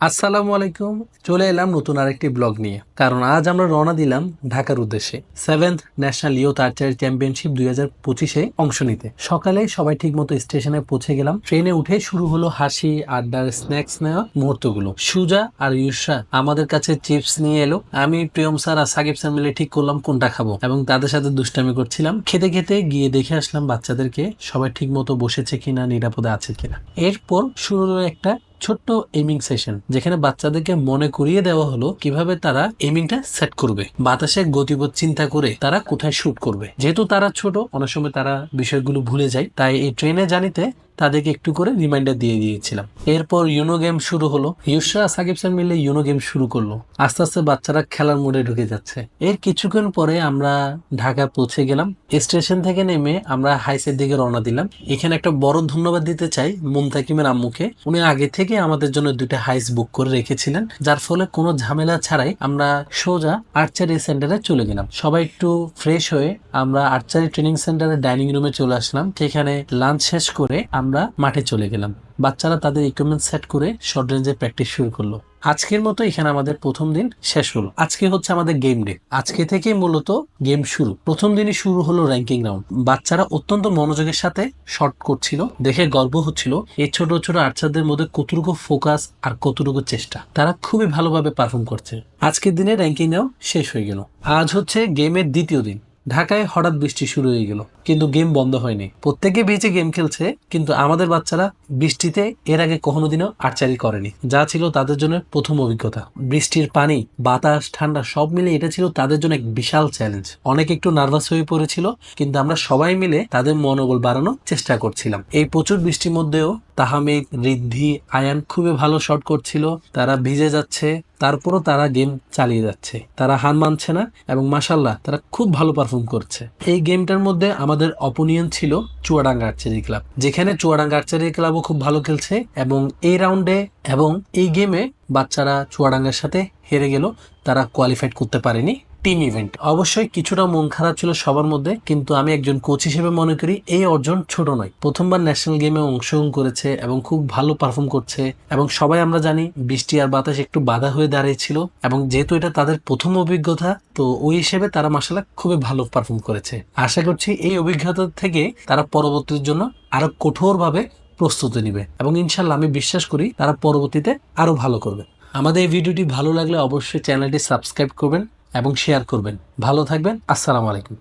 আসসালামু আলাইকুম। চলে এলাম নতুন আরেকটি ব্লগ নিয়ে, কারণ আজ আমরা রওনা দিলাম ঢাকার উদ্দেশ্যে 7th national youth archery championship 2025-এ অংশ নিতে। সকালে সবাই ঠিকমতো স্টেশনে পৌঁছে গেলাম। ট্রেনে উঠে শুরু হলো হাসি আড্ডার স্ন্যাক্স নেওয়া মুহূর্তগুলো। সুজা আর ইউসরা আমাদের কাছে চিপস নিয়ে এলো। আমি, প্রিয়ম স্যার আর সাকিব স্যার মিলে ঠিক করলাম কোনটা খাবো এবং তাদের সাথে দুষ্টামি করছিলাম। খেতে খেতে গিয়ে দেখে আসলাম বাচ্চাদেরকে সবাই ঠিকমতো বসেছে কিনা, নিরাপদে আছে কিনা। এরপর শুরু হলো একটা ছোট্ট এমিং সেশন, যেখানে বাচ্চাদেরকে মনে করিয়ে দেওয়া হলো কিভাবে তারা এমিংটা সেট করবে, বাতাসে গতিপথ চিন্তা করে তারা কোথায় শুট করবে। যেহেতু তারা ছোট, অনেক সময় তারা বিষয়গুলো ভুলে যায়, তাই এই ট্রেনে জানিতে তাদেরকে একটু করে রিমাইন্ডার দিয়ে দিয়েছিলাম। এরপর ইউনো গেম শুরু হলো। ইউসরা সাকিব স্যার মিলে ইউনো গেম শুরু করলো। আস্তে আস্তে বাচ্চারা খেলার মোড়ে ঢুকে যাচ্ছে। এর কিছুক্ষণ পরে আমরা ঢাকা পৌঁছে গেলাম। স্টেশন থেকে নেমে আমরা হাইসের দিকে রওনা দিলাম। এখানে একটা বড় ধন্যবাদ দিতে চাই মুনতাকিমের আম্মুকে। উনি আগে থেকে আমাদের জন্য দুইটা হাইস বুক করে রেখেছিলেন, যার ফলে কোনো ঝামেলা ছাড়াই আমরা সোজা আর্চারি সেন্টারে চলে গেলাম। সবাই একটু ফ্রেশ হয়ে আমরা আর্চারি ট্রেনিং সেন্টারের ডাইনিং রুমে চলে আসলাম। সেখানে লাঞ্চ শেষ করে আমরা মাঠে চলে গেলাম। বাচ্চারা তাদের ইকুইপমেন্ট সেট করে শর্ট রেঞ্জে প্র্যাকটিস শুরু করলো। আজকের মতো এখানে আমাদের প্রথম দিন শেষ হলো। আজকে হচ্ছে আমাদের গেম ডে। আজকে থেকে মূলত গেম শুরু। প্রথম দিনই শুরু হলো র্যাঙ্কিং রাউন্ড। বাচ্চারা অত্যন্ত মনোযোগের সাথে শট করছিল, দেখে গর্ব হচ্ছিল এই ছোট ছোট আর্চারদের মধ্যে কতটুকু ফোকাস আর কতটুকু চেষ্টা। তারা খুবই ভালোভাবে পারফর্ম করছে। আজকের দিনে র্যাঙ্কিং রাউন্ড শেষ হয়ে গেল। আজ হচ্ছে গেমের দ্বিতীয় দিন। ঢাকায় হঠাৎ বৃষ্টি শুরু হয়ে গেল, কিন্তু গেম বন্ধ হয়নি। প্রত্যেকে ভিজে গেম খেলছে, কিন্তু আমাদের বাচ্চারা বৃষ্টিতে এর আগে কোনোদিনও আর্চারি করেনি, যা ছিল তাদের জন্য প্রথম অভিজ্ঞতা। বৃষ্টির পানি, বাতাস, ঠান্ডা সব মিলে এটা ছিল তাদের জন্য এক বিশাল চ্যালেঞ্জ। অনেকে একটু নার্ভাস হয়ে পড়েছিল, কিন্তু আমরা সবাই মিলে তাদের মনোবল বাড়ানোর চেষ্টা করছিলাম। এই প্রচুর বৃষ্টির মধ্যেও তাহমিদ, রিদ্ধি, আয়ান খুবই ভালো শট করছিল। তারা ভিজে যাচ্ছে, তারপরও তারা গেম চালিয়ে যাচ্ছে। তারা হার মানছে না এবং মাশাআল্লাহ তারা খুব ভালো পারফর্ম করছে। এই গেমটার মধ্যে আমাদের অপোনিয়ন ছিল চুয়াডাঙ্গা আর্চারি ক্লাব, যেখানে চুয়াডাঙ্গা আর্চারি ক্লাবও খুব ভালো খেলছে এবং এই রাউন্ডে এবং এই গেমে বাচ্চারা চুয়াডাঙ্গার সাথে হেরে গেল। তারা কোয়ালিফাইড করতে পারেনি টিম ইভেন্ট। অবশ্যই কিছুটা মন খারাপ ছিল সবার মধ্যে, কিন্তু আমি একজন কোচ হিসেবে মনে করি এই অর্জন ছোট নয়। প্রথমবার ন্যাশনাল গেমে অংশগ্রহণ করেছে এবং খুব ভালো পারফর্ম করছে। এবং সবাই আমরা জানি বৃষ্টি আর বাতাস একটু বাধা হয়ে দাঁড়িয়েছিল, এবং যেহেতু এটা তাদের প্রথম অভিজ্ঞতা, তো ওই হিসেবে তারা মাশাআল্লাহ খুবই ভালো পারফর্ম করেছে। আশা করছি এই অভিজ্ঞতা থেকে তারা পরবর্তীর জন্য আরো কঠোরভাবে প্রস্তুতি নিবে এবং ইনশাল্লাহ আমি বিশ্বাস করি তারা পরবর্তীতে আরো ভালো করবে। আমাদের এই ভিডিওটি ভালো লাগলে অবশ্যই চ্যানেলটি সাবস্ক্রাইব করবেন এবং শেয়ার করবেন। ভালো থাকবেন। আসসালামু আলাইকুম।